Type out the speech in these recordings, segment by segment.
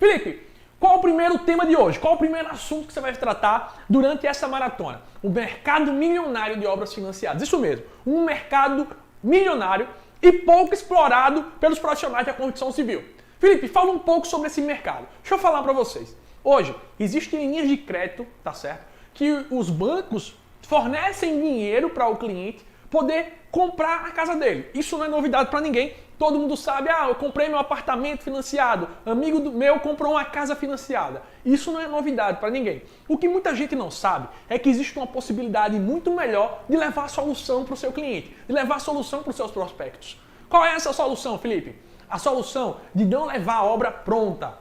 Felipe, qual o primeiro tema de hoje? Qual o primeiro assunto que você vai tratar durante essa maratona? O mercado milionário de obras financiadas. Isso mesmo, um mercado milionário e pouco explorado pelos profissionais da construção civil. Felipe, fala um pouco sobre esse mercado. Deixa eu falar para vocês. Hoje, existem linhas de crédito, tá certo? Que os bancos fornecem dinheiro para o cliente poder comprar a casa dele. Isso não é novidade para ninguém. Todo mundo sabe, eu comprei meu apartamento financiado, amigo meu comprou uma casa financiada. Isso não é novidade para ninguém. O que muita gente não sabe é que existe uma possibilidade muito melhor de levar a solução para o seu cliente, de levar a solução para os seus prospectos. Qual é essa solução, Felipe? A solução de não levar a obra pronta.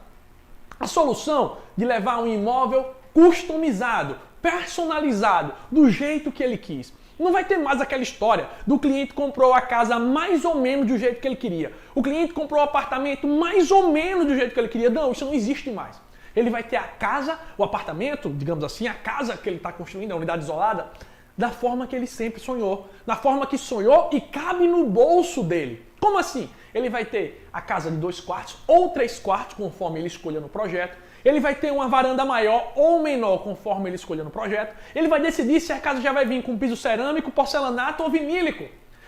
A solução de levar um imóvel customizado, personalizado, do jeito que ele quis. Não vai ter mais aquela história do cliente comprou a casa mais ou menos do jeito que ele queria. O cliente comprou o apartamento mais ou menos do jeito que ele queria. Não, isso não existe mais. Ele vai ter a casa, o apartamento, digamos assim, a casa que ele está construindo, a unidade isolada, da forma que ele sempre sonhou. Da forma que sonhou e cabe no bolso dele. Como assim? Ele vai ter a casa de 2 quartos ou 3 quartos, conforme ele escolha no projeto. Ele vai ter uma varanda maior ou menor, conforme ele escolher no projeto. Ele vai decidir se a casa já vai vir com piso cerâmico, porcelanato ou vinílico.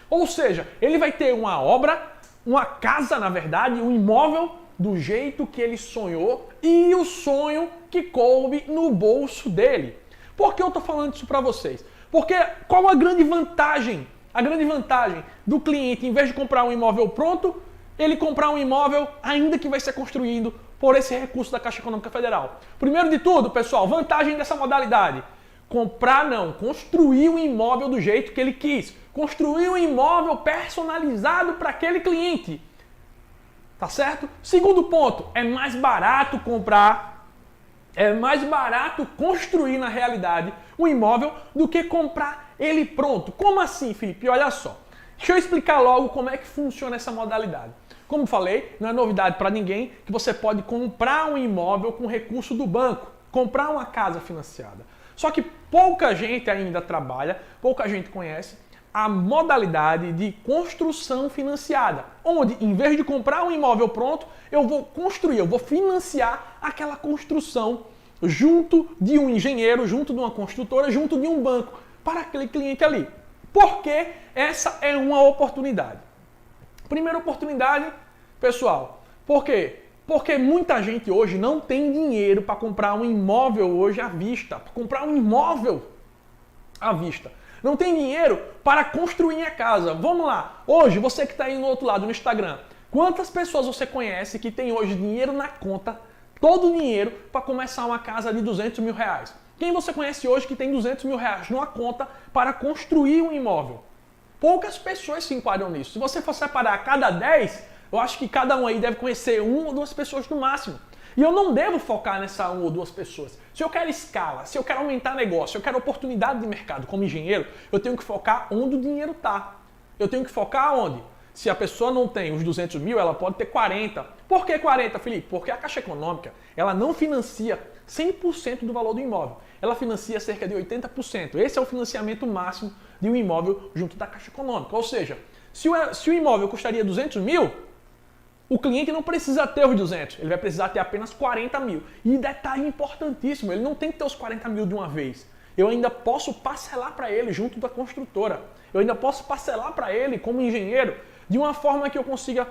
Ou seja, ele vai ter uma obra, uma casa, na verdade, um imóvel do jeito que ele sonhou e o sonho que coube no bolso dele. Por que eu estou falando isso para vocês? Porque qual a grande vantagem? A grande vantagem do cliente, em vez de comprar um imóvel pronto, ele comprar um imóvel ainda que vai ser construído por esse recurso da Caixa Econômica Federal. Primeiro de tudo, pessoal, vantagem dessa modalidade. Comprar não, construir um imóvel do jeito que ele quis. Construir um imóvel personalizado para aquele cliente. Tá certo? Segundo ponto, é mais barato comprar, é mais barato construir na realidade um imóvel do que comprar ele pronto. Como assim, Felipe? Olha só. Deixa eu explicar logo como é que funciona essa modalidade. Como falei, não é novidade para ninguém que você pode comprar um imóvel com recurso do banco, comprar uma casa financiada. Só que pouca gente ainda trabalha, pouca gente conhece a modalidade de construção financiada, onde em vez de comprar um imóvel pronto, eu vou construir, eu vou financiar aquela construção junto de um engenheiro, junto de uma construtora, junto de um banco, para aquele cliente ali. Porque essa é uma oportunidade. Primeira oportunidade, pessoal, por quê? Porque muita gente hoje não tem dinheiro para comprar um imóvel hoje à vista, para comprar um imóvel à vista. Não tem dinheiro para construir a casa. Vamos lá, hoje você que está aí no outro lado no Instagram, quantas pessoas você conhece que tem hoje dinheiro na conta, todo o dinheiro para começar uma casa de 200 mil reais? Quem você conhece hoje que tem 200 mil reais numa conta para construir um imóvel? Poucas pessoas se enquadram nisso. Se você for separar a cada 10, eu acho que cada um aí deve conhecer 1 ou 2 pessoas no máximo. E eu não devo focar nessa 1 ou 2 pessoas. Se eu quero escala, se eu quero aumentar negócio, se eu quero oportunidade de mercado como engenheiro, eu tenho que focar onde o dinheiro está. Eu tenho que focar onde? Se a pessoa não tem os 200 mil, ela pode ter 40. Por que 40, Felipe? Porque a Caixa Econômica, ela não financia 100% do valor do imóvel. Ela financia cerca de 80%. Esse é o financiamento máximo de um imóvel junto da Caixa Econômica. Ou seja, se o imóvel custaria 200 mil, o cliente não precisa ter os 200, ele vai precisar ter apenas 40 mil. E detalhe importantíssimo, ele não tem que ter os 40 mil de uma vez. Eu ainda posso parcelar para ele junto da construtora. Eu ainda posso parcelar para ele como engenheiro de uma forma que eu consiga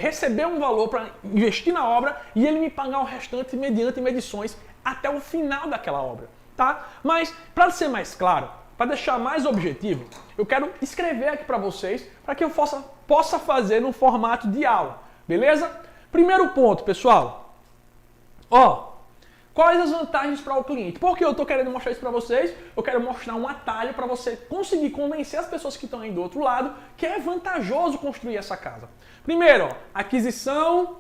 receber um valor para investir na obra e ele me pagar o restante mediante medições até o final daquela obra. Tá? Mas, para ser mais claro, para deixar mais objetivo, eu quero escrever aqui para vocês para que eu possa fazer no formato de aula. Beleza? Primeiro ponto, pessoal. Quais as vantagens para o cliente? Por que eu estou querendo mostrar isso para vocês? Eu quero mostrar um atalho para você conseguir convencer as pessoas que estão aí do outro lado que é vantajoso construir essa casa. Primeiro, aquisição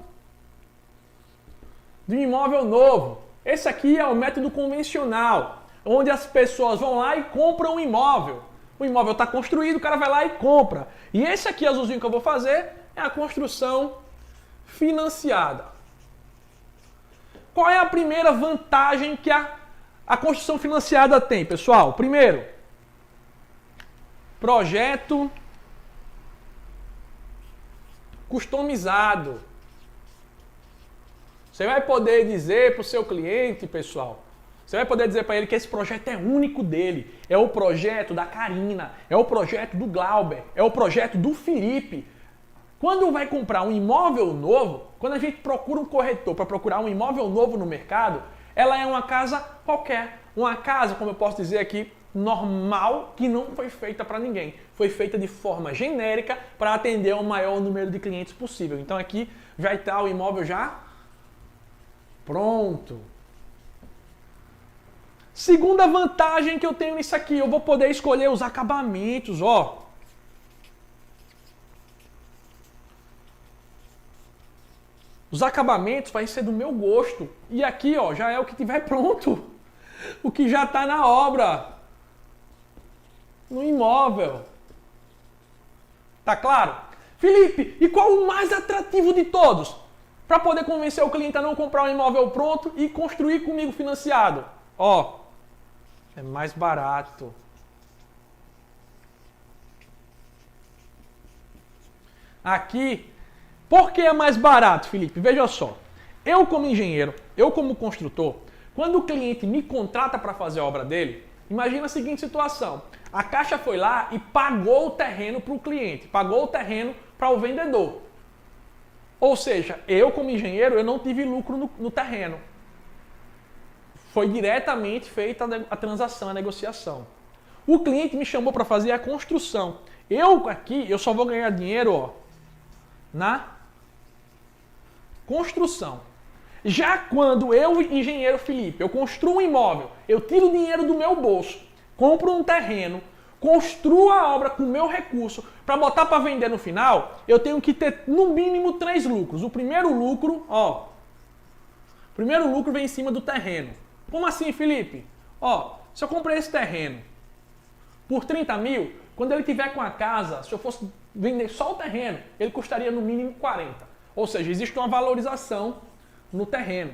de um imóvel novo. Esse aqui é o método convencional, onde as pessoas vão lá e compram um imóvel. O imóvel está construído, o cara vai lá e compra. E esse aqui, azulzinho que eu vou fazer, é a construção financiada. Qual é a primeira vantagem que a construção financiada tem, pessoal? Primeiro, projeto customizado. Você vai poder dizer para o seu cliente, pessoal, você vai poder dizer para ele que esse projeto é único dele. É o projeto da Karina, é o projeto do Glauber, é o projeto do Felipe. Quando vai comprar um imóvel novo, quando a gente procura um corretor para procurar um imóvel novo no mercado, ela é uma casa qualquer. Uma casa, como eu posso dizer aqui, normal, que não foi feita para ninguém. Foi feita de forma genérica para atender ao maior número de clientes possível. Então aqui já está o imóvel já pronto. Segunda vantagem que eu tenho nisso aqui, eu vou poder escolher os acabamentos, ó. Os acabamentos vai ser do meu gosto. E aqui, ó, já é o que tiver pronto. O que já está na obra. No imóvel. Tá claro? Felipe, e qual o mais atrativo de todos? Para poder convencer o cliente a não comprar um imóvel pronto e construir comigo financiado. Ó, é mais barato. Aqui, por que é mais barato, Felipe? Veja só. Eu como engenheiro, eu como construtor, quando o cliente me contrata para fazer a obra dele, imagina a seguinte situação. A Caixa foi lá e pagou o terreno para o cliente, pagou o terreno para o vendedor. Ou seja, eu como engenheiro, eu não tive lucro no terreno. Foi diretamente feita a transação, a negociação. O cliente me chamou para fazer a construção. Eu só vou ganhar dinheiro, ó, na construção. Já quando eu, engenheiro Felipe, eu construo um imóvel, eu tiro o dinheiro do meu bolso, compro um terreno, construo a obra com o meu recurso para botar para vender no final, eu tenho que ter no mínimo 3 lucros. O primeiro lucro, ó, o primeiro lucro vem em cima do terreno. Como assim, Felipe? Ó, se eu comprei esse terreno por 30 mil, quando ele tiver com a casa, se eu fosse vender só o terreno, ele custaria no mínimo 40. Ou seja, existe uma valorização no terreno.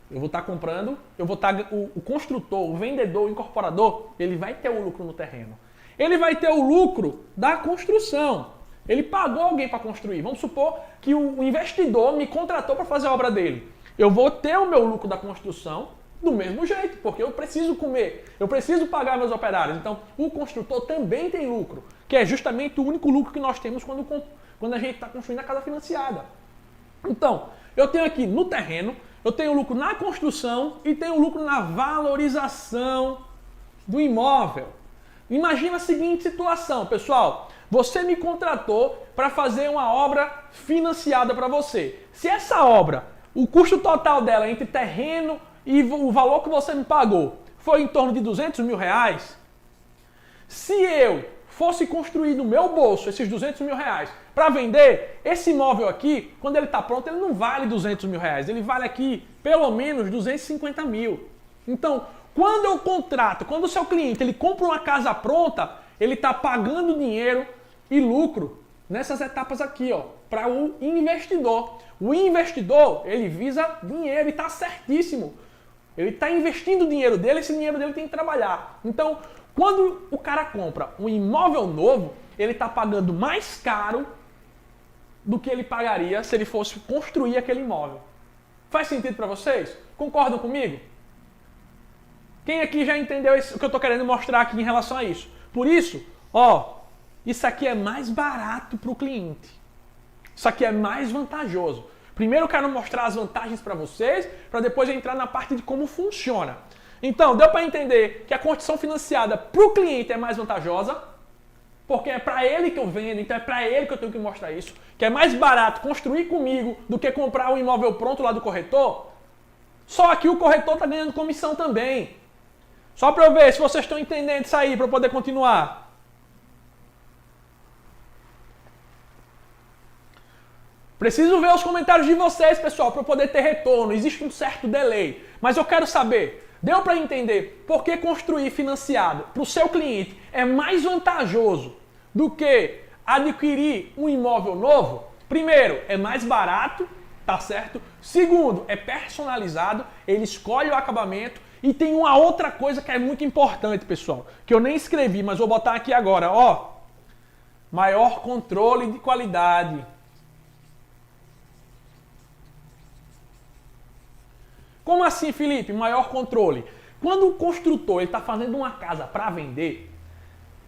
Eu vou estar comprando, o construtor, o vendedor, o incorporador, ele vai ter o lucro no terreno. Ele vai ter o lucro da construção. Ele pagou alguém para construir. Vamos supor que o investidor me contratou para fazer a obra dele. Eu vou ter o meu lucro da construção do mesmo jeito, porque eu preciso comer, eu preciso pagar meus operários. Então, o construtor também tem lucro, que é justamente o único lucro que nós temos quando a gente está construindo a casa financiada. Então, eu tenho aqui no terreno, eu tenho lucro na construção e tenho lucro na valorização do imóvel. Imagina a seguinte situação, pessoal. Você me contratou para fazer uma obra financiada para você. Se essa obra, o custo total dela entre terreno e o valor que você me pagou foi em torno de 200 mil reais, se eu fosse construir no meu bolso esses 200 mil reais para vender, esse imóvel aqui, quando ele está pronto, ele não vale 200 mil reais, ele vale aqui pelo menos 250 mil. Então, quando eu contrato, quando o seu cliente ele compra uma casa pronta, ele está pagando dinheiro e lucro nessas etapas aqui, ó, para o investidor. O investidor, ele visa dinheiro, ele está certíssimo. Ele está investindo o dinheiro dele, esse dinheiro dele tem que trabalhar. Então, quando o cara compra um imóvel novo, ele está pagando mais caro do que ele pagaria se ele fosse construir aquele imóvel. Faz sentido para vocês? Concordam comigo? Quem aqui já entendeu o que eu estou querendo mostrar aqui em relação a isso? Por isso, ó, isso aqui é mais barato para o cliente. Isso aqui é mais vantajoso. Primeiro eu quero mostrar as vantagens para vocês, para depois eu entrar na parte de como funciona. Então, deu para entender que a construção financiada para o cliente é mais vantajosa, porque é para ele que eu vendo, então é para ele que eu tenho que mostrar isso, que é mais barato construir comigo do que comprar um imóvel pronto lá do corretor. Só que o corretor está ganhando comissão também. Só para eu ver se vocês estão entendendo isso aí, para eu poder continuar. Preciso ver os comentários de vocês, pessoal, para eu poder ter retorno. Existe um certo delay. Mas eu quero saber, deu para entender por que construir financiado para o seu cliente é mais vantajoso do que adquirir um imóvel novo? Primeiro, é mais barato, tá certo? Segundo, é personalizado, ele escolhe o acabamento. E tem uma outra coisa que é muito importante, pessoal, que eu nem escrevi, mas vou botar aqui agora, ó. Maior controle de qualidade. Como assim, Felipe? Maior controle. Quando o construtor está fazendo uma casa para vender,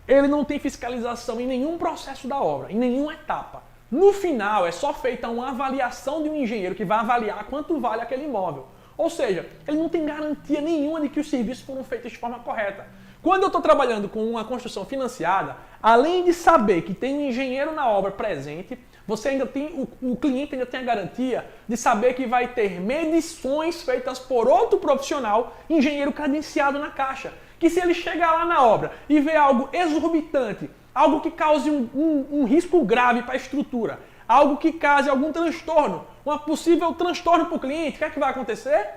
ele não tem fiscalização em nenhum processo da obra, em nenhuma etapa. No final, é só feita uma avaliação de um engenheiro que vai avaliar quanto vale aquele imóvel. Ou seja, ele não tem garantia nenhuma de que os serviços foram feitos de forma correta. Quando eu estou trabalhando com uma construção financiada, além de saber que tem um engenheiro na obra presente, você ainda tem, o cliente ainda tem a garantia de saber que vai ter medições feitas por outro profissional, engenheiro credenciado na Caixa. Que se ele chegar lá na obra e ver algo exorbitante, algo que cause um risco grave para a estrutura, algo que cause algum transtorno, um possível transtorno para o cliente, o que é que vai acontecer?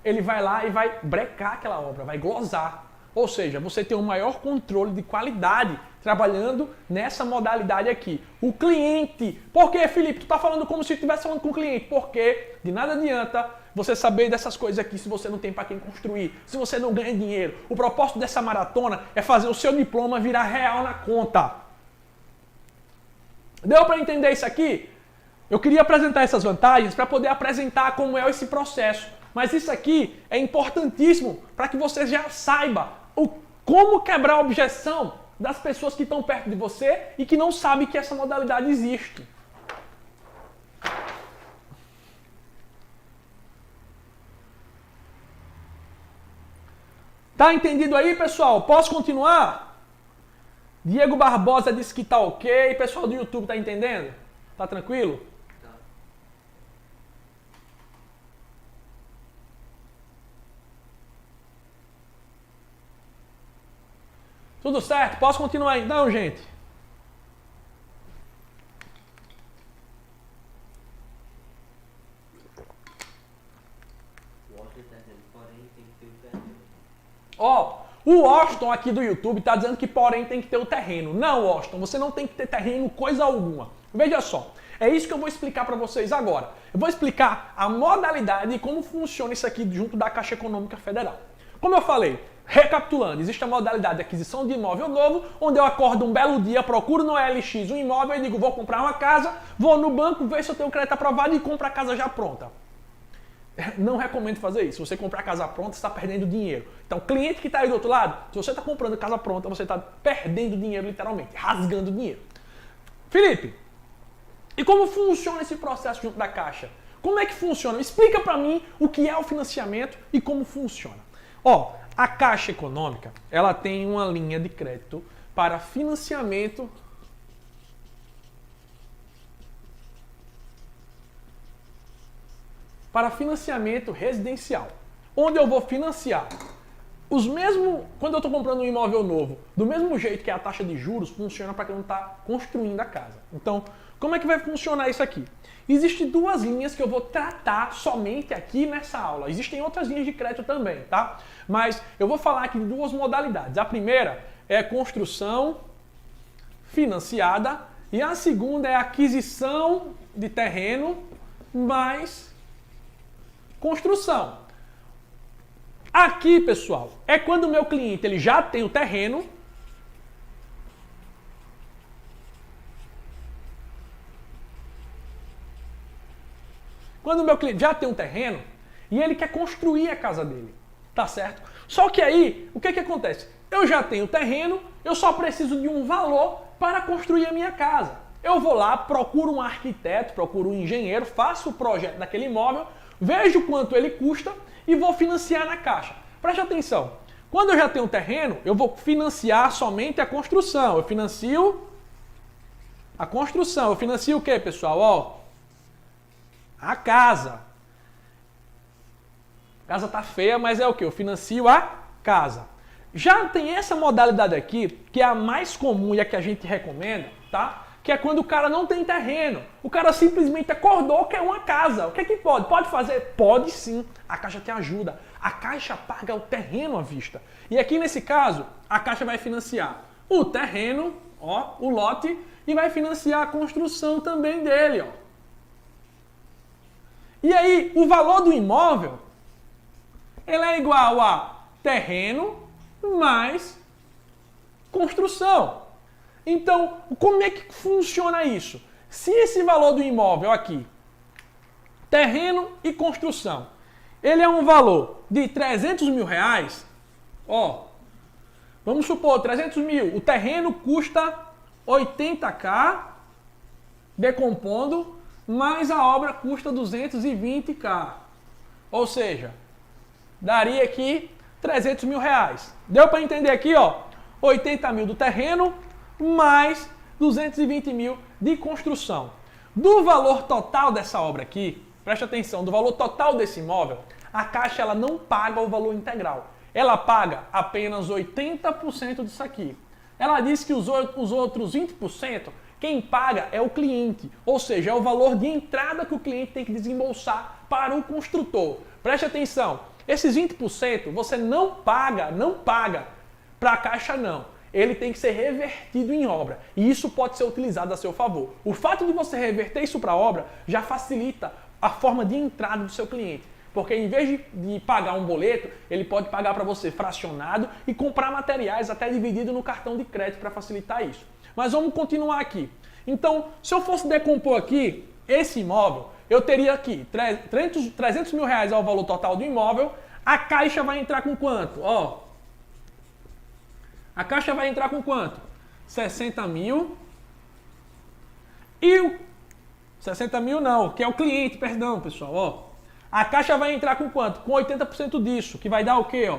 Ele vai lá e vai brecar aquela obra, vai glosar. Ou seja, você tem um maior controle de qualidade trabalhando nessa modalidade aqui. O cliente. Por que, Felipe? Tu está falando como se estivesse falando com o cliente. Porque de nada adianta você saber dessas coisas aqui se você não tem para quem construir, se você não ganha dinheiro. O propósito dessa maratona é fazer o seu diploma virar real na conta. Deu para entender isso aqui? Eu queria apresentar essas vantagens para poder apresentar como é esse processo. Mas isso aqui é importantíssimo para que você já saiba como quebrar a objeção das pessoas que estão perto de você e que não sabem que essa modalidade existe. Tá entendido aí, pessoal? Posso continuar? Diego Barbosa disse que tá ok. Pessoal do YouTube tá entendendo? Tá tranquilo? Tudo certo? Posso continuar então, gente? Ó, o Washington aqui do YouTube está dizendo que porém tem que ter o terreno. Não, Washington, você não tem que ter terreno coisa alguma. Veja só, é isso que eu vou explicar para vocês agora. Eu vou explicar a modalidade e como funciona isso aqui junto da Caixa Econômica Federal. Como eu falei, recapitulando, existe a modalidade de aquisição de imóvel novo, onde eu acordo um belo dia, procuro no OLX um imóvel e digo, vou comprar uma casa, vou no banco, ver se eu tenho crédito aprovado e compro a casa já pronta. Não recomendo fazer isso. Se você comprar casa pronta, você está perdendo dinheiro. Então, cliente que está aí do outro lado, se você está comprando casa pronta, você está perdendo dinheiro literalmente, rasgando dinheiro. Felipe, e como funciona esse processo junto da Caixa? Como é que funciona? Explica para mim o que é o financiamento e como funciona. Ó, a Caixa Econômica, ela tem uma linha de crédito para financiamento residencial, onde eu vou financiar os mesmos, quando eu estou comprando um imóvel novo, do mesmo jeito que a taxa de juros funciona para quem não está construindo a casa. Então, como é que vai funcionar isso aqui? Existem duas linhas que eu vou tratar somente aqui nessa aula. Existem outras linhas de crédito também, tá? Mas eu vou falar aqui de duas modalidades. A primeira é construção financiada e a segunda é aquisição de terreno mais construção. Aqui, pessoal, é quando o meu cliente ele já tem o terreno. Quando o meu cliente já tem um terreno e ele quer construir a casa dele, tá certo? Só que aí, o que acontece? Eu já tenho terreno, eu só preciso de um valor para construir a minha casa. Eu vou lá, procuro um arquiteto, procuro um engenheiro, faço o projeto daquele imóvel, vejo quanto ele custa e vou financiar na Caixa. Preste atenção, quando eu já tenho um terreno, eu vou financiar somente a construção. Eu financio a construção. Eu financio o quê, pessoal? Ó, a casa. A casa tá feia, mas é o quê? Eu financio a casa. Já tem essa modalidade aqui, que é a mais comum e a que a gente recomenda, tá? Que é quando o cara não tem terreno. O cara simplesmente acordou que é uma casa. O que é que pode? Pode fazer? Pode sim. A Caixa te ajuda. A Caixa paga o terreno à vista. E aqui nesse caso, a Caixa vai financiar o terreno, ó, o lote, e vai financiar a construção também dele, ó. E aí, o valor do imóvel, ele é igual a terreno mais construção. Então, como é que funciona isso? Se esse valor do imóvel aqui, terreno e construção, ele é um valor de 300 mil reais, ó, vamos supor, 300 mil, o terreno custa 80k, decompondo, mas a obra custa 220k. Ou seja, daria aqui 300 mil reais. Deu para entender aqui, ó, 80 mil do terreno, mais 220 mil de construção. Do valor total dessa obra aqui, preste atenção, do valor total desse imóvel, a Caixa ela não paga o valor integral. Ela paga apenas 80% disso aqui. Ela diz que os outros 20%, quem paga é o cliente, ou seja, é o valor de entrada que o cliente tem que desembolsar para o construtor. Preste atenção, esses 20% você não paga para a Caixa não. Ele tem que ser revertido em obra e isso pode ser utilizado a seu favor. O fato de você reverter isso para a obra já facilita a forma de entrada do seu cliente. Porque em vez de pagar um boleto, ele pode pagar para você fracionado e comprar materiais até dividido no cartão de crédito para facilitar isso. Mas vamos continuar aqui. Então, se eu fosse decompor aqui esse imóvel, eu teria aqui 300 mil reais é o valor total do imóvel. A Caixa vai entrar com quanto? Ó, a Caixa vai entrar com quanto? 60 mil. E o 60 mil não, que é o cliente, perdão, pessoal, ó. A Caixa vai entrar com quanto? Com 80% disso, que vai dar o quê, ó?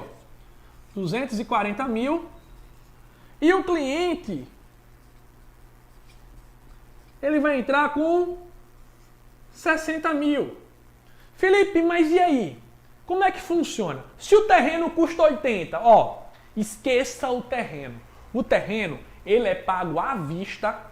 240 mil. E o cliente, ele vai entrar com 60 mil. Felipe, mas e aí? Como é que funciona? Se o terreno custa 80, ó, esqueça o terreno. O terreno, ele é pago à vista,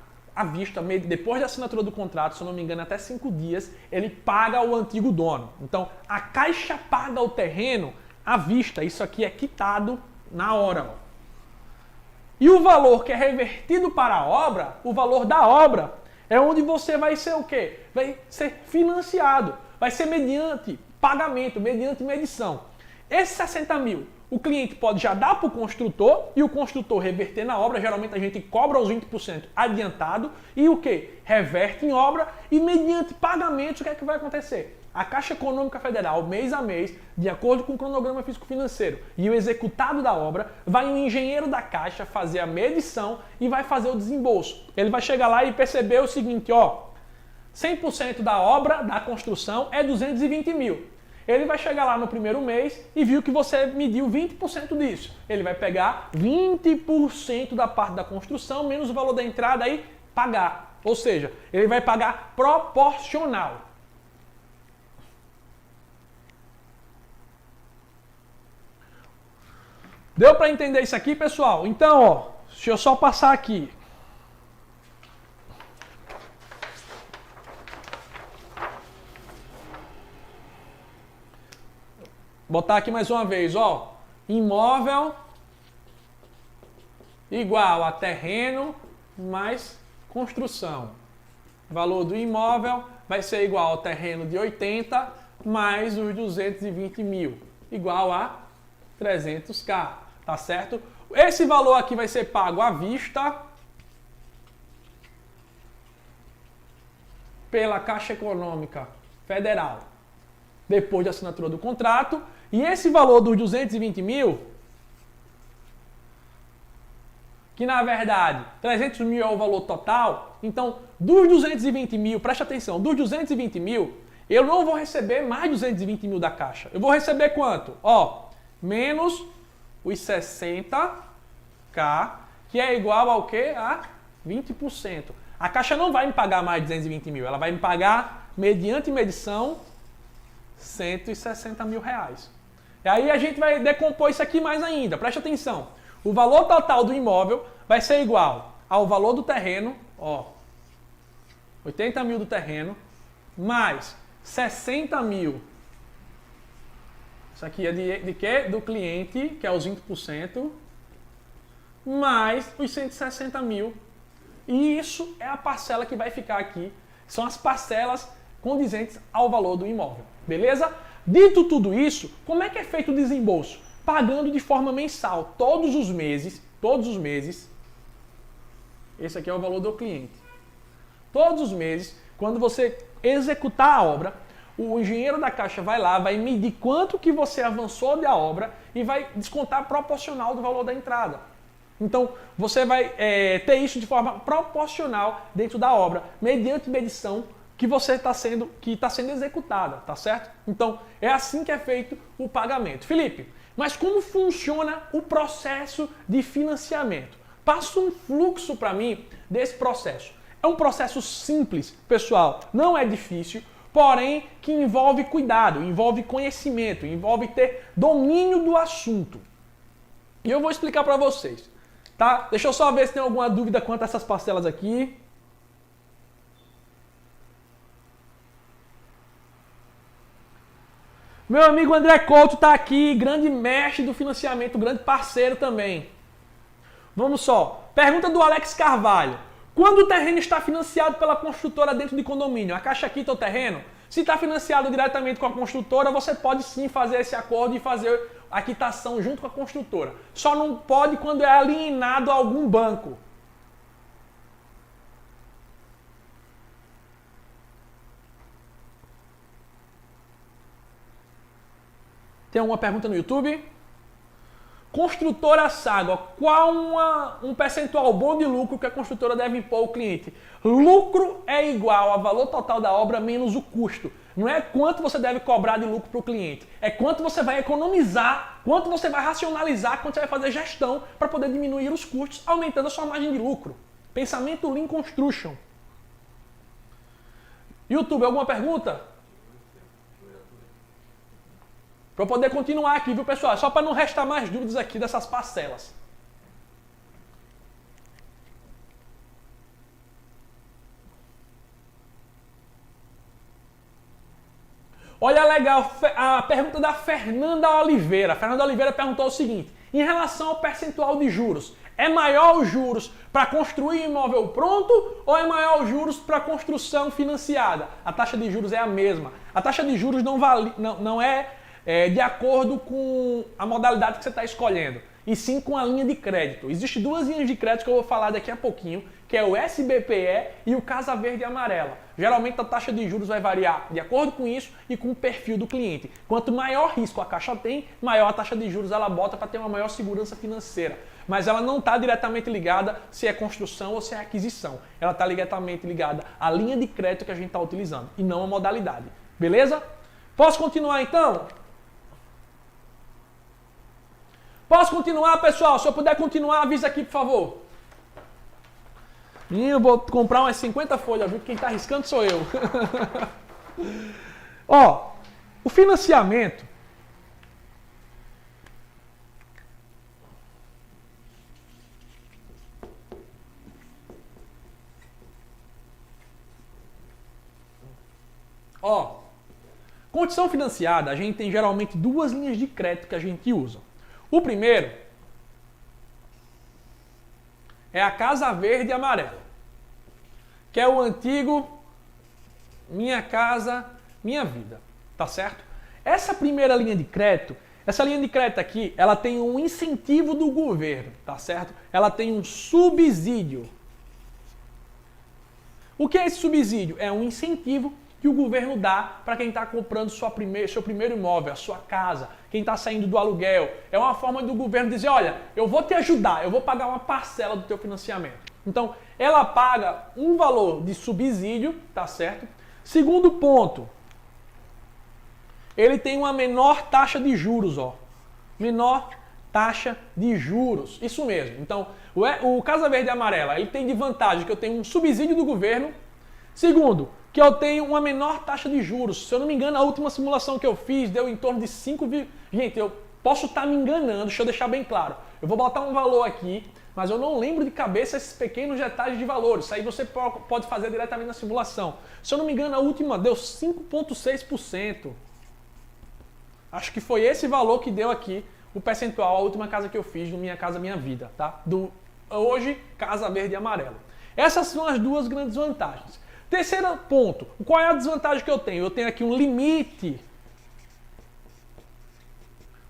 depois da assinatura do contrato, se eu não me engano, até 5 dias, ele paga o antigo dono. Então, a Caixa paga o terreno à vista. Isso aqui é quitado na hora. Ó. E o valor que é revertido para a obra, o valor da obra, é onde você vai ser o quê? Vai ser financiado. Vai ser mediante pagamento, mediante medição. Esses 60 mil, o cliente pode já dar para o construtor e o construtor reverter na obra. Geralmente a gente cobra os 20% adiantado e o que? Reverte em obra e mediante pagamentos o que é que vai acontecer? A Caixa Econômica Federal, mês a mês, de acordo com o cronograma físico-financeiro e o executado da obra, vai um engenheiro da Caixa fazer a medição e vai fazer o desembolso. Ele vai chegar lá e perceber o seguinte, ó, 100% da obra, da construção é 220 mil. Ele vai chegar lá no primeiro mês e viu que você mediu 20% disso. Ele vai pegar 20% da parte da construção, menos o valor da entrada e pagar. Ou seja, ele vai pagar proporcional. Deu para entender isso aqui, pessoal? Então, ó, deixa eu só passar aqui. Botar aqui mais uma vez, ó. Imóvel igual a terreno mais construção. Valor do imóvel vai ser igual ao terreno de 80 mais os 220 mil. Igual a 300k, tá certo? Esse valor aqui vai ser pago à vista pela Caixa Econômica Federal, depois da assinatura do contrato. E esse valor dos 220 mil, que na verdade 300 mil é o valor total, então dos 220 mil, preste atenção, dos 220 mil, eu não vou receber mais 220 mil da Caixa. Eu vou receber quanto? Ó, menos os 60k, que é igual ao quê? A 20%. A Caixa não vai me pagar mais 220 mil, ela vai me pagar, mediante medição, 160 mil reais. E aí a gente vai decompor isso aqui mais ainda, preste atenção. O valor total do imóvel vai ser igual ao valor do terreno, ó, 80 mil do terreno, mais 60 mil. Isso aqui é de quê? Do cliente, que é os 20%, mais os 160 mil. E isso é a parcela que vai ficar aqui. São as parcelas condizentes ao valor do imóvel. Beleza? Dito tudo isso, como é que é feito o desembolso? Pagando de forma mensal, todos os meses, esse aqui é o valor do cliente. Todos os meses, quando você executar a obra, o engenheiro da Caixa vai lá, vai medir quanto que você avançou da obra e vai descontar proporcional do valor da entrada. Então, você vai ter isso de forma proporcional dentro da obra, mediante medição que está sendo executada, tá certo? Então, é assim que é feito o pagamento. Felipe, mas como funciona o processo de financiamento? Passa um fluxo para mim desse processo. É um processo simples, pessoal, não é difícil, porém que envolve cuidado, envolve conhecimento, envolve ter domínio do assunto. E eu vou explicar para vocês, tá? Deixa eu só ver se tem alguma dúvida quanto a essas parcelas aqui. Meu amigo André Couto está aqui, grande mestre do financiamento, grande parceiro também. Vamos só. Pergunta do Alex Carvalho. Quando o terreno está financiado pela construtora dentro de condomínio, a Caixa quita o terreno? Se está financiado diretamente com a construtora, você pode sim fazer esse acordo e fazer a quitação junto com a construtora. Só não pode quando é alienado a algum banco. Tem alguma pergunta no YouTube? Construtora Saga, qual um percentual bom de lucro que a construtora deve impor ao cliente? Lucro é igual ao valor total da obra menos o custo. Não é quanto você deve cobrar de lucro para o cliente, é quanto você vai economizar, quanto você vai racionalizar, quanto você vai fazer gestão para poder diminuir os custos, aumentando a sua margem de lucro. Pensamento Lean Construction. YouTube, alguma pergunta? Para eu poder continuar aqui, viu, pessoal? Só para não restar mais dúvidas aqui dessas parcelas. Olha, legal, a pergunta da Fernanda Oliveira. A Fernanda Oliveira perguntou o seguinte: em relação ao percentual de juros, é maior os juros para construir imóvel pronto ou é maior os juros para construção financiada? A taxa de juros é a mesma. A taxa de juros não é de acordo com a modalidade que você está escolhendo, e sim com a linha de crédito. Existem duas linhas de crédito que eu vou falar daqui a pouquinho, que é o SBPE e o Casa Verde e Amarela. Geralmente a taxa de juros vai variar de acordo com isso e com o perfil do cliente. Quanto maior risco a Caixa tem, maior a taxa de juros ela bota para ter uma maior segurança financeira. Mas ela não está diretamente ligada se é construção ou se é aquisição. Ela está diretamente ligada à linha de crédito que a gente está utilizando e não a modalidade. Beleza? Posso continuar então? Posso continuar, pessoal? Se eu puder continuar, avisa aqui, por favor. E eu vou comprar umas 50 folhas, viu? Quem está arriscando sou eu. Ó, o financiamento. Ó, condição financiada, a gente tem geralmente duas linhas de crédito que a gente usa. O primeiro é a Casa Verde e Amarela, que é o antigo Minha Casa Minha Vida, tá certo? Essa primeira linha de crédito, aqui, ela tem um incentivo do governo, tá certo? Ela tem um subsídio. O que é esse subsídio? É um incentivo que o governo dá para quem está comprando seu primeiro imóvel, a sua casa, quem está saindo do aluguel. É uma forma do governo dizer, olha, eu vou te ajudar, eu vou pagar uma parcela do teu financiamento. Então, ela paga um valor de subsídio, tá certo? Segundo ponto, ele tem uma menor taxa de juros, ó. Menor taxa de juros, isso mesmo. Então, o Casa Verde e Amarela, ele tem de vantagem que eu tenho um subsídio do governo. Segundo, que eu tenho uma menor taxa de juros. Se eu não me engano, a última simulação que eu fiz deu em torno de 5... Gente, eu posso estar me enganando, deixa eu deixar bem claro. Eu vou botar um valor aqui, mas eu não lembro de cabeça esses pequenos detalhes de valores. Isso aí você pode fazer diretamente na simulação. Se eu não me engano, a última deu 5,6%. Acho que foi esse valor que deu aqui o percentual, a última casa que eu fiz do Minha Casa Minha Vida, tá? Hoje, Casa Verde e Amarelo. Essas são as duas grandes vantagens. Terceiro ponto, qual é a desvantagem que eu tenho? Eu tenho aqui um limite,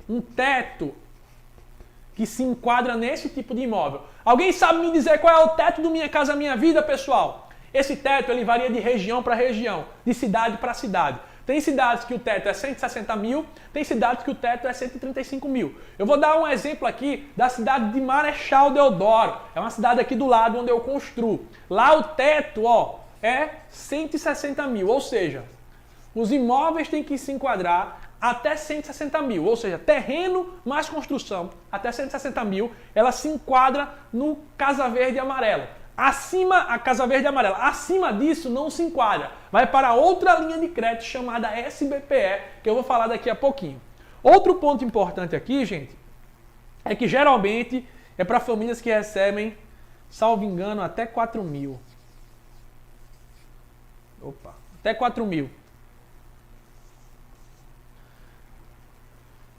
um teto que se enquadra nesse tipo de imóvel. Alguém sabe me dizer qual é o teto do Minha Casa Minha Vida, pessoal? Esse teto ele varia de região para região, de cidade para cidade. Tem cidades que o teto é 160 mil, tem cidades que o teto é 135 mil. Eu vou dar um exemplo aqui da cidade de Marechal Deodoro. É uma cidade aqui do lado onde eu construo. Lá o teto, ó, é 160 mil, ou seja, os imóveis têm que se enquadrar até 160 mil, ou seja, terreno mais construção até 160 mil, ela se enquadra no Casa Verde e Amarelo. Acima, a Casa Verde e Amarela, acima disso não se enquadra, vai para outra linha de crédito chamada SBPE, que eu vou falar daqui a pouquinho. Outro ponto importante aqui, gente, é que geralmente é para famílias que recebem, salvo engano, até 4 mil. Opa, até 4 mil.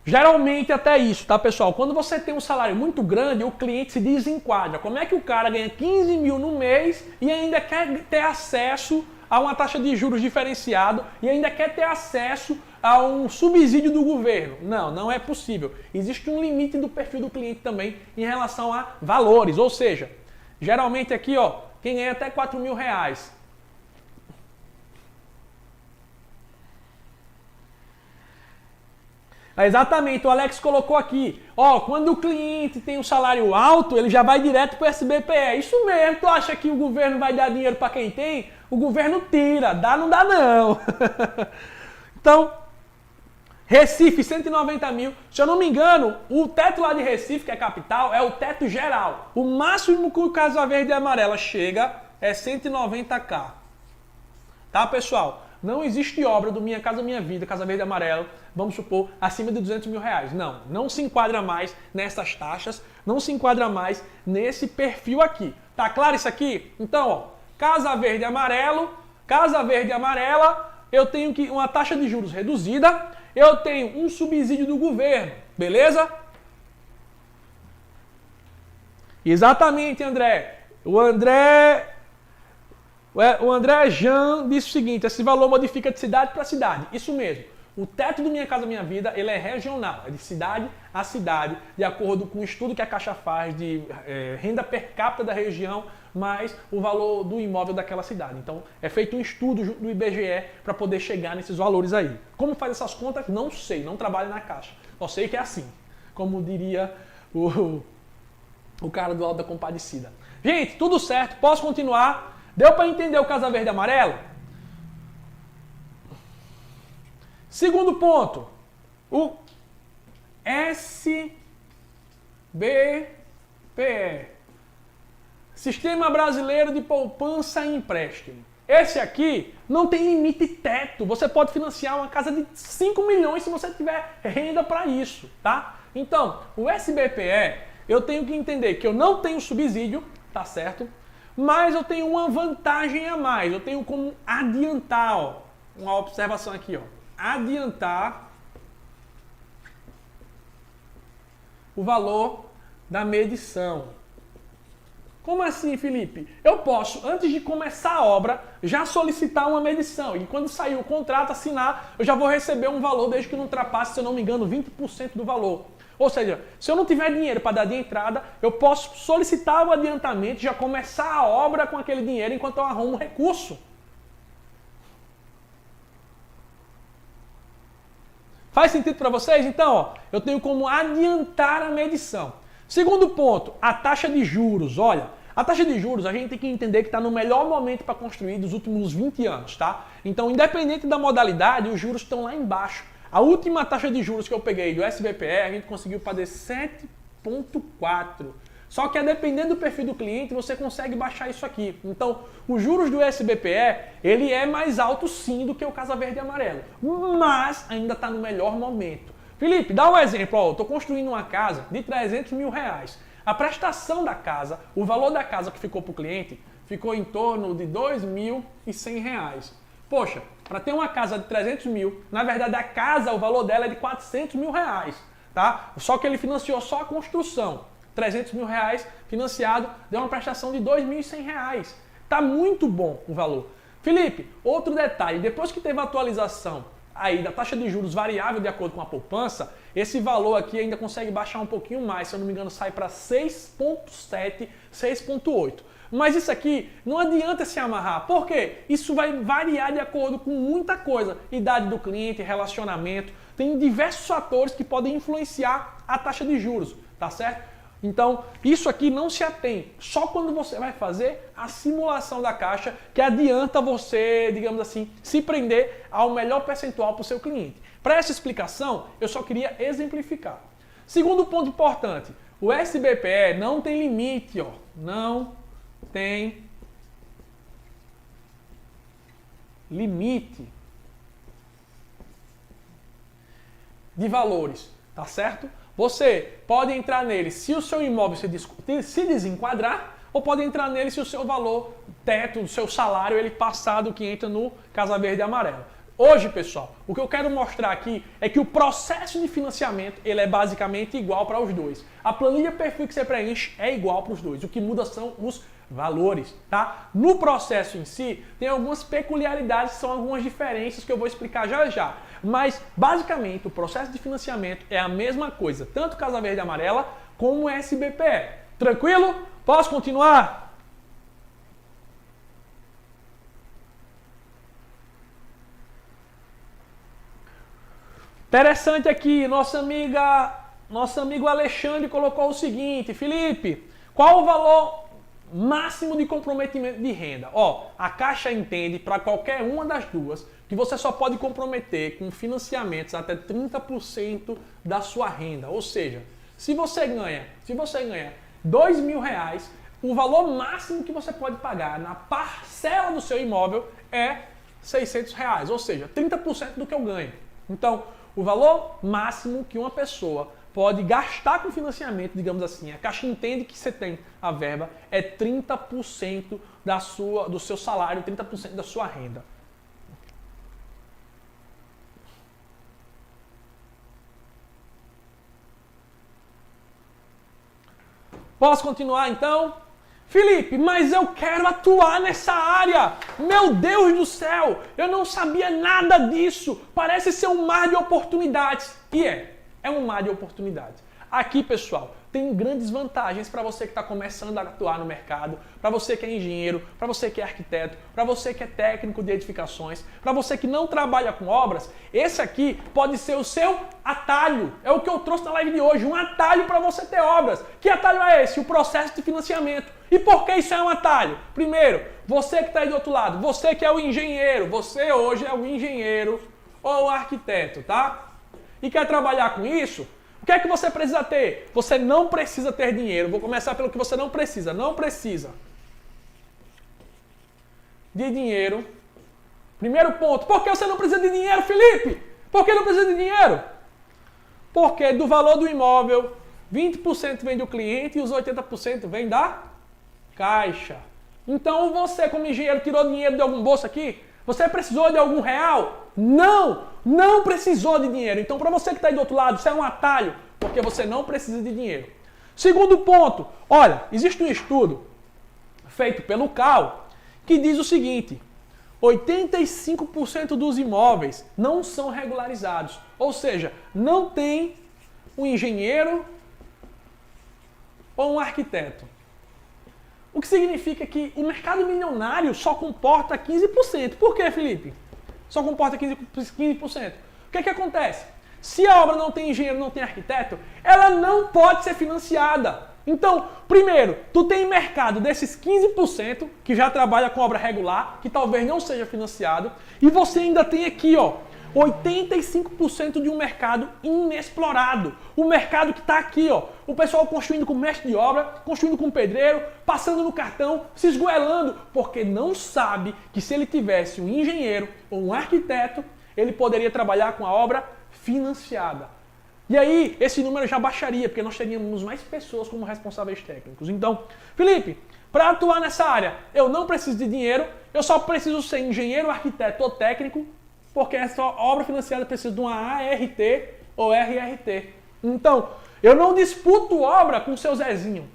Geralmente até isso, tá, pessoal? Quando você tem um salário muito grande, o cliente se desenquadra. Como é que o cara ganha 15 mil no mês e ainda quer ter acesso a uma taxa de juros diferenciado e ainda quer ter acesso a um subsídio do governo? Não, não é possível. Existe um limite do perfil do cliente também em relação a valores. Ou seja, geralmente aqui, ó, quem ganha até 4 mil reais. Exatamente, o Alex colocou aqui. Ó, quando o cliente tem um salário alto, ele já vai direto para o SBPE. Isso mesmo, tu acha que o governo vai dar dinheiro para quem tem? O governo tira, dá não dá não. Então, Recife, 190 mil. Se eu não me engano, o teto lá de Recife, que é capital, é o teto geral. O máximo que o Casa Verde e Amarela chega é 190k. Tá, pessoal? Não existe obra do Minha Casa Minha Vida, Casa Verde e Amarelo, vamos supor, acima de 200 mil reais. Não, não se enquadra mais nessas taxas, não se enquadra mais nesse perfil aqui. Tá claro isso aqui? Então, ó, Casa Verde e Amarelo, Casa Verde e Amarela, eu tenho que uma taxa de juros reduzida, eu tenho um subsídio do governo, beleza? Exatamente, André. O André Jean disse o seguinte: esse valor modifica de cidade para cidade. Isso mesmo. O teto do Minha Casa Minha Vida ele é regional, é de cidade a cidade, de acordo com o estudo que a Caixa faz de renda per capita da região, mais o valor do imóvel daquela cidade. Então, é feito um estudo junto do IBGE para poder chegar nesses valores aí. Como faz essas contas? Não sei, não trabalho na Caixa. Só sei que é assim, como diria o cara do Alto da Compadecida. Gente, tudo certo, posso continuar? Deu para entender o Casa Verde e Amarelo? Segundo ponto, o SBPE, Sistema Brasileiro de Poupança e Empréstimo. Esse aqui não tem limite teto. Você pode financiar uma casa de 5 milhões se você tiver renda para isso, tá? Então, o SBPE, eu tenho que entender que eu não tenho subsídio, tá certo? Mas eu tenho uma vantagem a mais. Eu tenho como adiantar, ó, uma observação aqui, ó. Adiantar o valor da medição. Como assim, Felipe? Eu posso, antes de começar a obra, já solicitar uma medição. E quando sair o contrato, assinar, eu já vou receber um valor, desde que não ultrapasse, se eu não me engano, 20% do valor. Ou seja, se eu não tiver dinheiro para dar de entrada, eu posso solicitar o adiantamento e já começar a obra com aquele dinheiro enquanto eu arrumo recurso. Faz sentido para vocês? Então, ó, eu tenho como adiantar a medição. Segundo ponto, a taxa de juros. Olha, a taxa de juros a gente tem que entender que está no melhor momento para construir dos últimos 20 anos, tá? Então, independente da modalidade, os juros estão lá embaixo. A última taxa de juros que eu peguei do SBPE, a gente conseguiu fazer 7,4. Só que, dependendo do perfil do cliente, você consegue baixar isso aqui. Então, os juros do SBPE, ele é mais alto sim do que o Casa Verde e Amarelo. Mas ainda está no melhor momento. Felipe, dá um exemplo. Ó, eu estou construindo uma casa de 300 mil reais. A prestação da casa, o valor da casa que ficou para o cliente, ficou em torno de 2.100 reais. Poxa, para ter uma casa de 300 mil, na verdade a casa, o valor dela é de 400 mil reais, tá? Só que ele financiou só a construção. 300 mil reais financiado, deu uma prestação de 2.100 reais. Tá muito bom o valor. Felipe, outro detalhe, depois que teve a atualização aí da taxa de juros variável de acordo com a poupança, esse valor aqui ainda consegue baixar um pouquinho mais, se eu não me engano sai para 6,7, 6,8. Mas isso aqui não adianta se amarrar. Por quê? Isso vai variar de acordo com muita coisa. Idade do cliente, relacionamento. Tem diversos fatores que podem influenciar a taxa de juros, tá certo? Então, isso aqui não se atém. Só quando você vai fazer a simulação da Caixa que adianta você, digamos assim, se prender ao melhor percentual para o seu cliente. Para essa explicação, eu só queria exemplificar. Segundo ponto importante, o SBPE não tem limite, ó. Não tem limite de valores, tá certo? Você pode entrar nele se o seu imóvel se desenquadrar, ou pode entrar nele se o seu valor teto, o seu salário, ele passar do que entra no Casa Verde e Amarela. Hoje, pessoal, o que eu quero mostrar aqui é que o processo de financiamento ele é basicamente igual para os dois. A planilha perfil que você preenche é igual para os dois. O que muda são os valores, tá? No processo em si, tem algumas peculiaridades, são algumas diferenças que eu vou explicar já já. Mas, basicamente, o processo de financiamento é a mesma coisa, tanto Casa Verde e Amarela como o SBPE. Tranquilo? Posso continuar? Interessante aqui, nosso amigo Alexandre colocou o seguinte: Felipe, qual o valor máximo de comprometimento de renda? Ó, a Caixa entende para qualquer uma das duas que você só pode comprometer com financiamentos até 30% da sua renda. Ou seja, se você ganha R$2.000, o valor máximo que você pode pagar na parcela do seu imóvel é R$600, ou seja, 30% do que eu ganho. Então, o valor máximo que uma pessoa pode gastar com financiamento, digamos assim, a Caixa entende que você tem a verba, é 30% do seu salário, 30% da sua renda. Posso continuar então? Felipe, mas eu quero atuar nessa área. Meu Deus do céu, eu não sabia nada disso. Parece ser um mar de oportunidades. E é um mar de oportunidades. Aqui, pessoal, tem grandes vantagens para você que está começando a atuar no mercado, para você que é engenheiro, para você que é arquiteto, para você que é técnico de edificações, para você que não trabalha com obras. Esse aqui pode ser o seu atalho. É o que eu trouxe na live de hoje, um atalho para você ter obras. Que atalho é esse? O processo de financiamento. E por que isso é um atalho? Primeiro, você que está aí do outro lado, você que é o engenheiro, você hoje é o engenheiro ou o arquiteto, tá? E quer trabalhar com isso? O que é que você precisa ter? Você não precisa ter dinheiro. Vou começar pelo que você não precisa. Não precisa de dinheiro. Primeiro ponto. Por que você não precisa de dinheiro, Felipe? Por que não precisa de dinheiro? Porque do valor do imóvel, 20% vem do cliente e os 80% vem da Caixa. Então você, como engenheiro, tirou dinheiro de algum bolso aqui? Você precisou de algum real? Não precisou de dinheiro. Então, para você que está aí do outro lado, isso é um atalho, porque você não precisa de dinheiro. Segundo ponto, olha, existe um estudo feito pelo CAL que diz o seguinte: 85% dos imóveis não são regularizados. Ou seja, não tem um engenheiro ou um arquiteto. O que significa que o mercado milionário só comporta 15%. Por quê, Felipe? Só comporta 15%. O que acontece? Se a obra não tem engenheiro, não tem arquiteto, ela não pode ser financiada. Então, primeiro, tu tem mercado desses 15% que já trabalha com obra regular, que talvez não seja financiado, e você ainda tem aqui, ó, 85% de um mercado inexplorado. O mercado que está aqui, ó, o pessoal construindo com mestre de obra, construindo com pedreiro, passando no cartão, se esgoelando, porque não sabe que se ele tivesse um engenheiro ou um arquiteto, ele poderia trabalhar com a obra financiada. E aí, esse número já baixaria, porque nós teríamos mais pessoas como responsáveis técnicos. Então, Felipe, para atuar nessa área, eu não preciso de dinheiro, eu só preciso ser engenheiro, arquiteto ou técnico, porque essa obra financiada precisa de uma ART ou RRT. Então, eu não disputo obra com o seu Zezinho.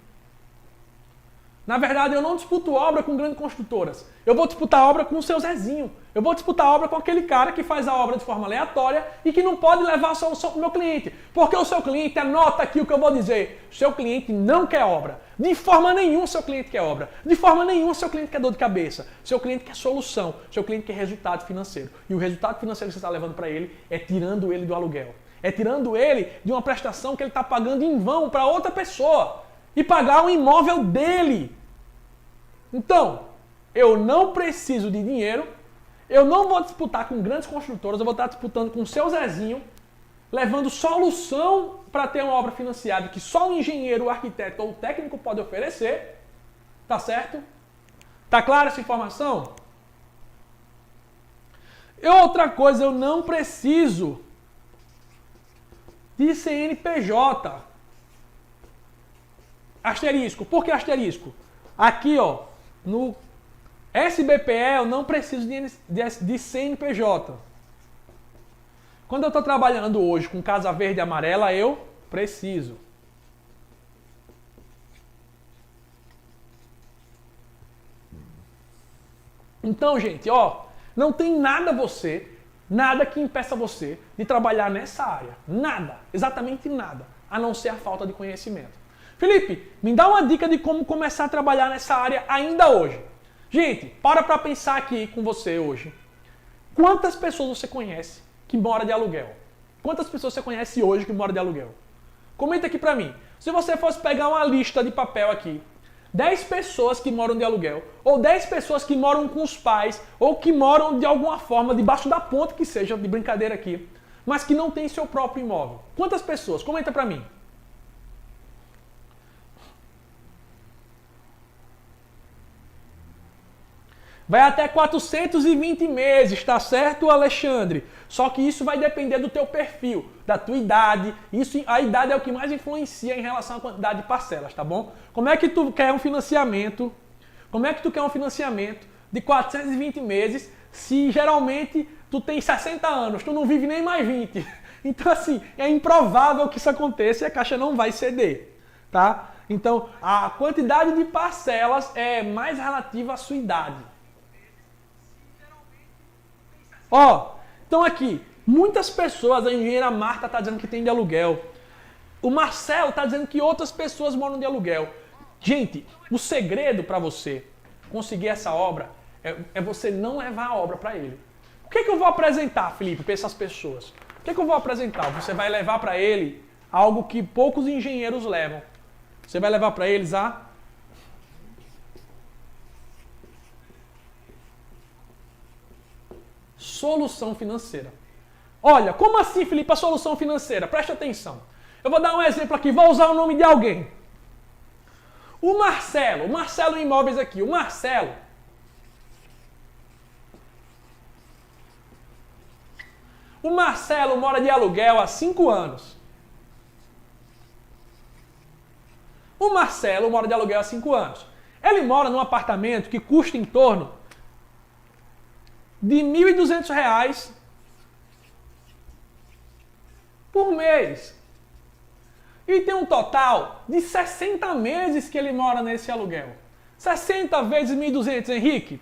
Na verdade, eu não disputo obra com grandes construtoras. Eu vou disputar obra com o seu Zezinho. Eu vou disputar obra com aquele cara que faz a obra de forma aleatória e que não pode levar a solução para o meu cliente. Porque o seu cliente, anota aqui o que eu vou dizer, o seu cliente não quer obra. De forma nenhuma o seu cliente quer obra. De forma nenhuma o seu cliente quer dor de cabeça. O seu cliente quer solução. O seu cliente quer resultado financeiro. E o resultado financeiro que você está levando para ele é tirando ele do aluguel. É tirando ele de uma prestação que ele está pagando em vão para outra pessoa. E pagar o imóvel dele. Então, eu não preciso de dinheiro, eu não vou disputar com grandes construtoras, eu vou estar disputando com o seu Zezinho, levando solução para ter uma obra financiada que só um engenheiro, o arquiteto ou o técnico pode oferecer. Tá certo? Tá clara essa informação? E outra coisa, eu não preciso de CNPJ. Asterisco. Por que asterisco? Aqui, ó, no SBPE eu não preciso de CNPJ. Quando eu estou trabalhando hoje com Casa Verde e Amarela, eu preciso. Então, gente, ó, não tem nada que impeça você de trabalhar nessa área. Nada, exatamente nada, a não ser a falta de conhecimento. Felipe, me dá uma dica de como começar a trabalhar nessa área ainda hoje. Gente, para pensar aqui com você hoje. Quantas pessoas você conhece que mora de aluguel? Quantas pessoas você conhece hoje que mora de aluguel? Comenta aqui pra mim. Se você fosse pegar uma lista de papel aqui, 10 pessoas que moram de aluguel, ou 10 pessoas que moram com os pais, ou que moram de alguma forma debaixo da ponte, que seja de brincadeira aqui, mas que não tem seu próprio imóvel. Quantas pessoas? Comenta pra mim. Vai até 420 meses, tá certo, Alexandre? Só que isso vai depender do teu perfil, da tua idade. A idade é o que mais influencia em relação à quantidade de parcelas, tá bom? Como é que tu quer um financiamento? Como é que tu quer um financiamento de 420 meses se geralmente tu tem 60 anos, tu não vive nem mais 20? Então assim, é improvável que isso aconteça e a Caixa não vai ceder, tá? Então, a quantidade de parcelas é mais relativa à sua idade. Ó, então aqui, muitas pessoas, a engenheira Marta está dizendo que tem de aluguel. O Marcelo está dizendo que outras pessoas moram de aluguel. Gente, o segredo para você conseguir essa obra é você não levar a obra para ele. O que eu vou apresentar, Felipe, para essas pessoas? O que eu vou apresentar? Você vai levar para ele algo que poucos engenheiros levam. Você vai levar para eles a solução financeira. Olha, como assim, Felipe, a solução financeira? Preste atenção. Eu vou dar um exemplo aqui, vou usar o nome de alguém. O Marcelo Imóveis aqui, o Marcelo mora de aluguel há 5 anos. O Marcelo mora de aluguel há 5 anos. Ele mora num apartamento que custa em torno de R$ 1.200 por mês. E tem um total de 60 meses que ele mora nesse aluguel. 60 vezes 1.200, Henrique.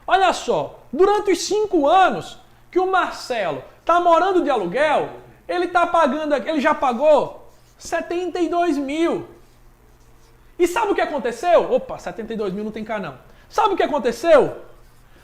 Olha só, durante os 5 anos que o Marcelo está morando de aluguel, ele já pagou 72 mil. E sabe o que aconteceu? Opa, 72 mil não tem cá não. Sabe o que aconteceu?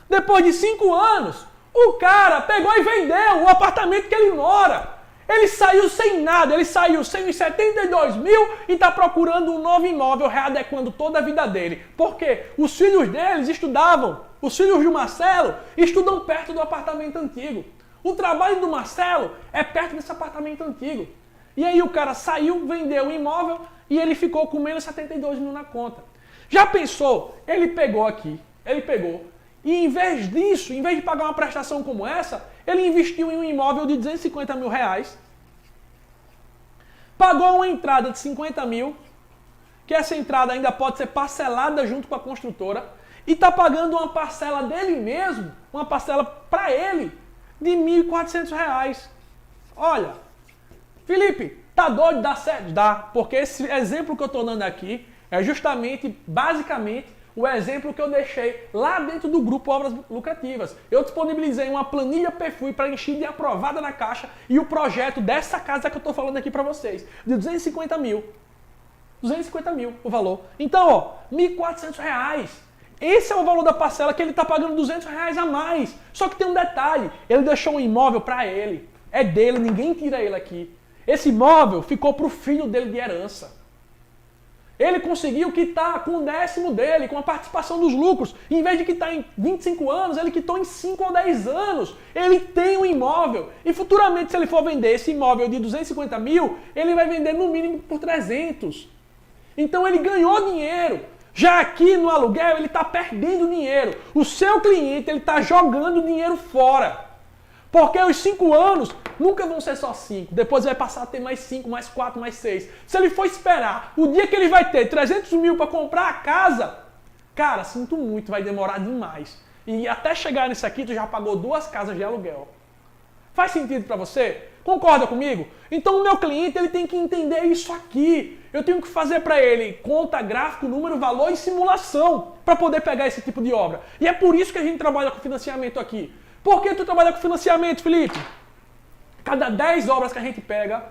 Depois de 5 anos, o cara pegou e vendeu o apartamento que ele mora. Ele saiu sem nada, ele saiu sem os 72 mil e está procurando um novo imóvel, readequando toda a vida dele. Por quê? Os filhos deles estudavam, os filhos do Marcelo estudam perto do apartamento antigo. O trabalho do Marcelo é perto desse apartamento antigo. E aí o cara saiu, vendeu o imóvel e ele ficou com menos 72 mil na conta. Já pensou? Ele pegou, e em vez disso, em vez de pagar uma prestação como essa, ele investiu em um imóvel de 250 mil reais, pagou uma entrada de 50 mil, que essa entrada ainda pode ser parcelada junto com a construtora, e está pagando uma parcela dele mesmo, uma parcela para ele, de R$ 1.400. Olha, Felipe, tá doido? Dá certo? Dá, porque esse exemplo que eu estou dando aqui é justamente, basicamente, o exemplo que eu deixei lá dentro do grupo Obras Lucrativas. Eu disponibilizei uma planilha Perfui preenchida e aprovada na Caixa e o projeto dessa casa que eu estou falando aqui para vocês, de 250 mil. 250 mil o valor. Então, ó, R$ 1.400. Esse é o valor da parcela que ele está pagando R$ 200 a mais. Só que tem um detalhe, ele deixou um imóvel para ele. É dele, ninguém tira ele aqui. Esse imóvel ficou para o filho dele de herança. Ele conseguiu quitar com o 10º dele, com a participação dos lucros. Em vez de quitar em 25 anos, ele quitou em 5 ou 10 anos. Ele tem um imóvel. E futuramente, se ele for vender esse imóvel de 250 mil, ele vai vender no mínimo por 300. Então ele ganhou dinheiro. Já aqui no aluguel, ele está perdendo dinheiro. O seu cliente, ele está jogando dinheiro fora. Porque os 5 anos nunca vão ser só 5. Depois vai passar a ter mais 5, mais 4, mais 6. Se ele for esperar o dia que ele vai ter 300 mil para comprar a casa, cara, sinto muito, vai demorar demais. E até chegar nisso aqui, tu já pagou 2 casas de aluguel. Faz sentido para você? Concorda comigo? Então o meu cliente, ele tem que entender isso aqui. Eu tenho que fazer para ele conta, gráfico, número, valor e simulação para poder pegar esse tipo de obra. E é por isso que a gente trabalha com financiamento aqui. Por que tu trabalha com financiamento, Felipe? Cada 10 obras que a gente pega,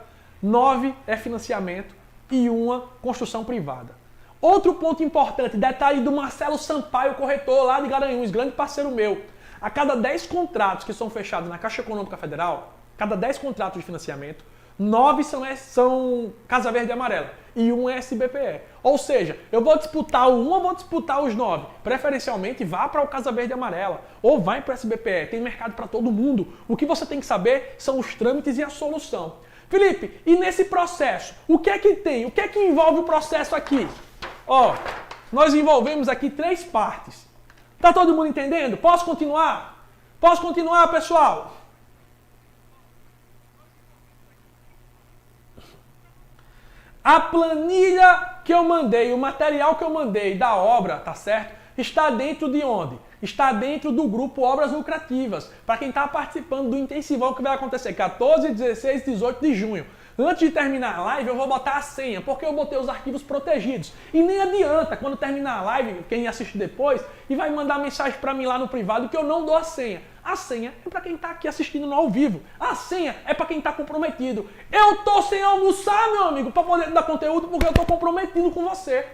9 é financiamento e 1 construção privada. Outro ponto importante, detalhe do Marcelo Sampaio, corretor lá de Garanhuns, grande parceiro meu. A cada 10 contratos que são fechados na Caixa Econômica Federal, cada 10 contratos de financiamento, 9 são Casa Verde e Amarela e 1 é SBPE. Ou seja, eu vou disputar o 1 ou vou disputar os 9. Preferencialmente vá para o Casa Verde e Amarela ou vai para o SBPE. Tem mercado para todo mundo. O que você tem que saber são os trâmites e a solução. Felipe, e nesse processo, o que é que tem? O que é que envolve o processo aqui? Ó, nós envolvemos aqui 3 partes. Tá todo mundo entendendo? Posso continuar? Posso continuar, pessoal? A planilha que eu mandei, o material que eu mandei da obra, tá certo? Está dentro de onde? Está dentro do grupo Obras Lucrativas. Para quem está participando do intensivão que vai acontecer 14, 16 e 18 de junho. Antes de terminar a live, eu vou botar a senha, porque eu botei os arquivos protegidos. E nem adianta, quando terminar a live, quem assiste depois, e vai mandar mensagem para mim lá no privado que eu não dou a senha. A senha é para quem está aqui assistindo no ao vivo. A senha é para quem está comprometido. Eu tô sem almoçar, meu amigo, para poder dar conteúdo, porque eu tô comprometido com você.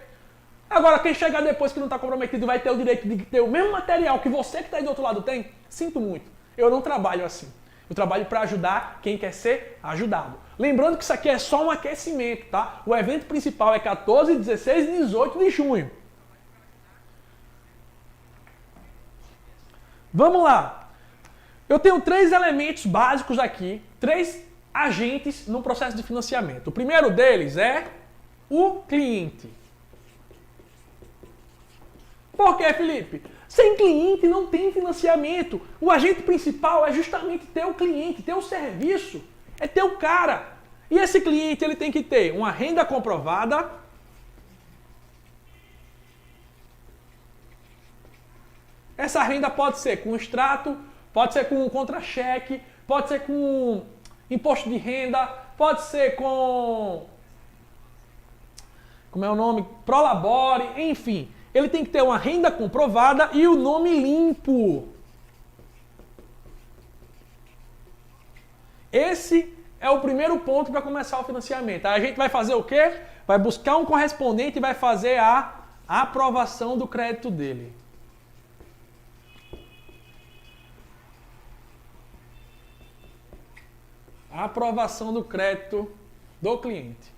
Agora, quem chegar depois que não está comprometido vai ter o direito de ter o mesmo material que você que está aí do outro lado tem? Sinto muito. Eu não trabalho assim. Eu trabalho para ajudar quem quer ser ajudado. Lembrando que isso aqui é só um aquecimento, tá? O evento principal é 14, 16 e 18 de junho. Vamos lá. Eu tenho 3 elementos básicos aqui, 3 agentes no processo de financiamento. O primeiro deles é o cliente. Por quê, Felipe? Sem cliente não tem financiamento. O agente principal é justamente ter o cliente, ter o serviço, é ter o cara. E esse cliente ele tem que ter uma renda comprovada, essa renda pode ser com extrato, pode ser com contra-cheque, pode ser com imposto de renda, pode ser com, como é o nome? Prolabore, enfim. Ele tem que ter uma renda comprovada e o nome limpo. Esse é o primeiro ponto para começar o financiamento. Aí a gente vai fazer o quê? Vai buscar um correspondente e vai fazer a aprovação do crédito dele. A aprovação do crédito do cliente.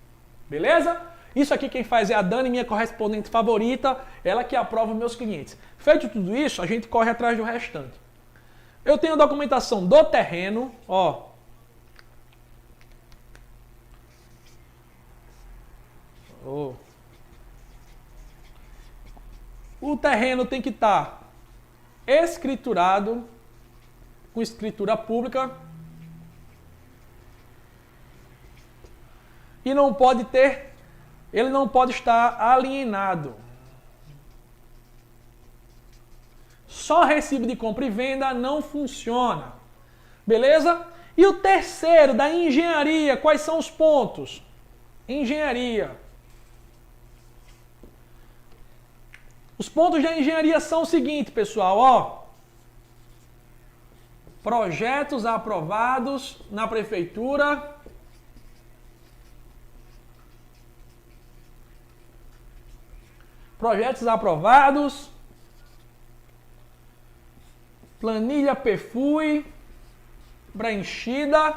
Beleza? Isso aqui quem faz é a Dani, minha correspondente favorita, ela que aprova meus clientes. Feito tudo isso, a gente corre atrás do restante. Eu tenho a documentação do terreno, ó. O terreno tem que estar escriturado, com escritura pública. E não pode ter, ele não pode estar alienado. Só recibo de compra e venda não funciona. Beleza? E o terceiro, da engenharia, quais são os pontos? Engenharia. Os pontos da engenharia são o seguinte, pessoal, ó. Projetos aprovados na prefeitura. Projetos aprovados. Planilha PFUI preenchida.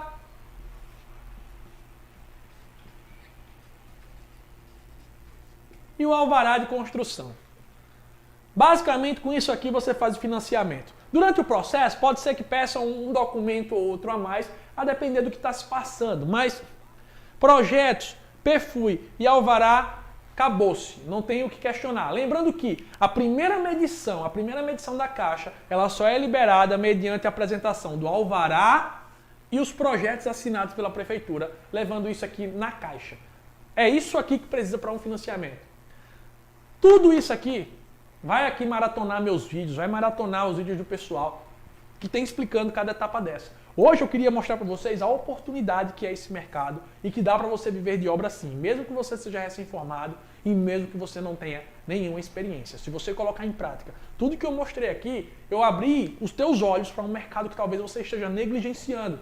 E o alvará de construção. Basicamente, com isso aqui você faz o financiamento. Durante o processo, pode ser que peçam um documento ou outro a mais, a depender do que está se passando. Mas projetos, PFUI e alvará, acabou-se. Não tem o que questionar. Lembrando que a primeira medição da Caixa, ela só é liberada mediante a apresentação do alvará e os projetos assinados pela Prefeitura, levando isso aqui na Caixa. É isso aqui que precisa para um financiamento. Tudo isso aqui, vai aqui maratonar meus vídeos, vai maratonar os vídeos do pessoal que tem explicando cada etapa dessa. Hoje eu queria mostrar para vocês a oportunidade que é esse mercado e que dá para você viver de obra assim, mesmo que você seja recém-formado e mesmo que você não tenha nenhuma experiência. Se você colocar em prática tudo que eu mostrei aqui, eu abri os teus olhos para um mercado que talvez você esteja negligenciando.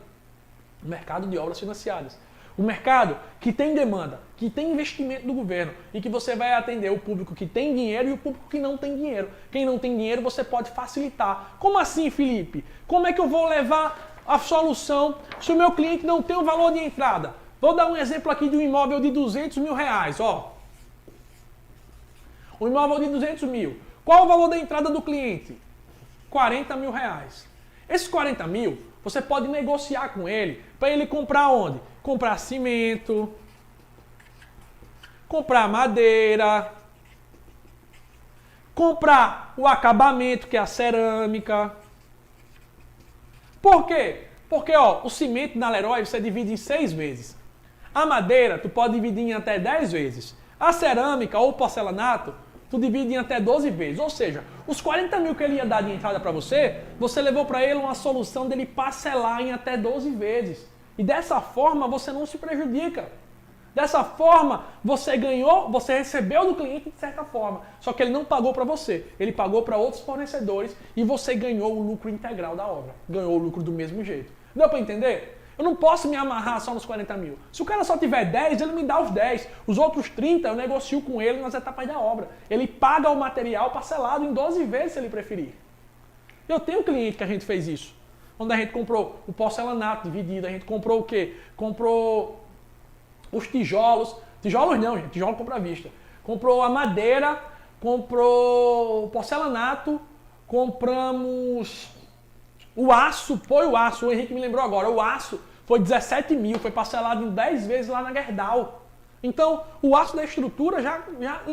O mercado de obras financiadas. Um mercado que tem demanda, que tem investimento do governo e que você vai atender o público que tem dinheiro e o público que não tem dinheiro. Quem não tem dinheiro você pode facilitar. Como assim, Felipe? Como é que eu vou levar a solução se o meu cliente não tem o valor de entrada? Vou dar um exemplo aqui de um imóvel de 200 mil reais. Ó. Um imóvel de 200 mil. Qual o valor da entrada do cliente? 40 mil reais. Esses 40 mil, você pode negociar com ele para ele comprar onde? Comprar cimento, comprar madeira, comprar o acabamento, que é a cerâmica. Por quê? Porque ó, o cimento na Leroy você divide em 6 vezes. A madeira tu pode dividir em até 10 vezes. A cerâmica ou porcelanato tu divide em até 12 vezes. Ou seja, os 40 mil que ele ia dar de entrada para você, você levou para ele uma solução dele parcelar em até 12 vezes. E dessa forma você não se prejudica. Dessa forma você ganhou, você recebeu do cliente de certa forma. Só que ele não pagou para você, ele pagou para outros fornecedores e você ganhou o lucro integral da obra. Ganhou o lucro do mesmo jeito. Deu para entender? Eu não posso me amarrar só nos 40 mil. Se o cara só tiver 10, ele me dá os 10. Os outros 30 eu negocio com ele nas etapas da obra. Ele paga o material parcelado em 12 vezes se ele preferir. Eu tenho um cliente que a gente fez isso. Onde a gente comprou o porcelanato dividido, a gente comprou o quê? Comprou os tijolos. Tijolos não, gente. Tijolo compra à vista. Comprou a madeira, comprou o porcelanato, compramos o aço, foi o aço, o Henrique me lembrou agora, o aço foi 17 mil, foi parcelado em 10 vezes lá na Gerdau. Então, o aço da estrutura já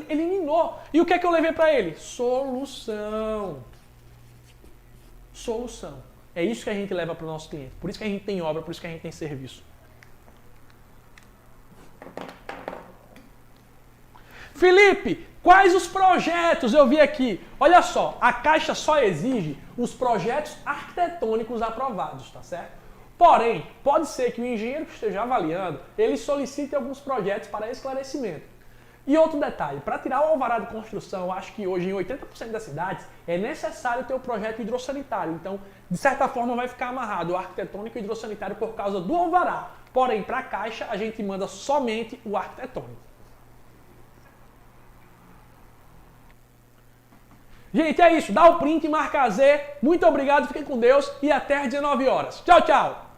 eliminou. E o que é que eu levei para ele? Solução. Solução. É isso que a gente leva para o nosso cliente. Por isso que a gente tem obra, por isso que a gente tem serviço. Felipe, quais os projetos eu vi aqui? Olha só, a Caixa só exige os projetos arquitetônicos aprovados, tá certo? Porém, pode ser que o engenheiro que esteja avaliando, ele solicite alguns projetos para esclarecimento. E outro detalhe, para tirar o alvará de construção, eu acho que hoje em 80% das cidades é necessário ter o projeto hidrossanitário. Então, de certa forma, vai ficar amarrado o arquitetônico e o hidrossanitário por causa do alvará. Porém, para a Caixa, a gente manda somente o arquitetônico. Gente, é isso. Dá o print, marca Z. Muito obrigado, fiquem com Deus e até às 19 horas. Tchau, tchau!